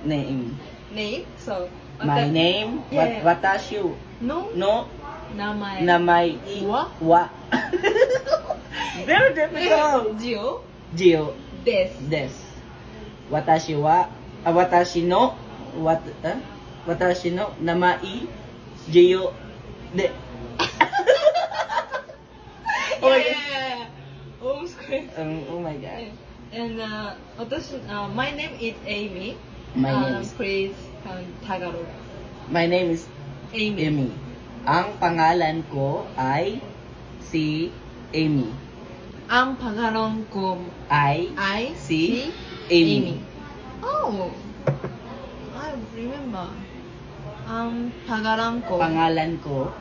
name. Name? So, My name, Yeah. watashi No? no Namae. namai Wa? Very difficult. Jio? Jio Desu. desu. Watashi no namai Jio de. Oh my god. Yeah. Almost correct. Oh my god. And my name is Amy. My name is Please, Tagalog. My name is Amy. Amy. Ang pangalan ko ay si Amy. Ang pangalan ko I ay si Amy. Oh, I remember. Ang pangalan ko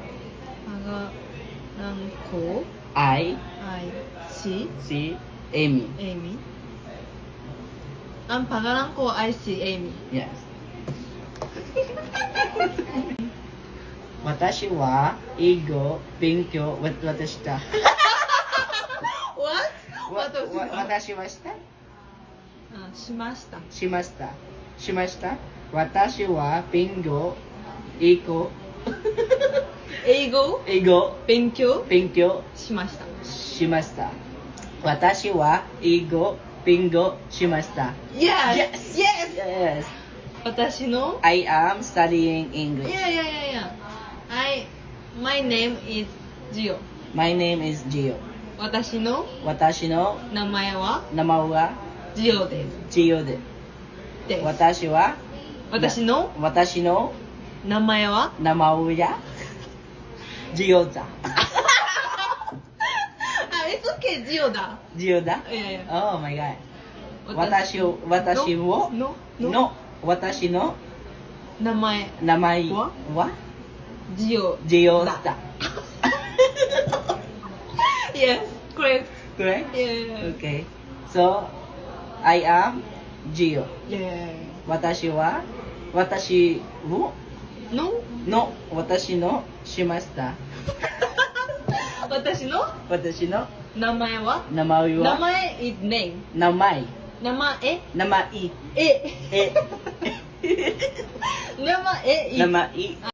ay ay si si Amy. Amy. Ang pangalan ko ay si Amy. Yes. Watashi wa igo benkyo watashita. What? Watashi wa shita? しました。しました。私は勉強英語英語勉強しました。しました。私は英語勉強しました。Yes! Yes! Yes. 私の I am studying English. Yeah. My name is Gio. My name is Gio. 私の私の名前は名前は Gio です。Gio で。私の私の名前は名前はGio だ。It's okay, Gio だ。Gio だ。Yeah. Oh my god. 私の名前名前ははGio Gio だ。だ。Yes, correct. Correct? Yeah. Okay. So, I am Gio. Yeah. 私を私のしました。私の私の名前は名前は名前 is name. 名前名前名前ええ名前 is 名前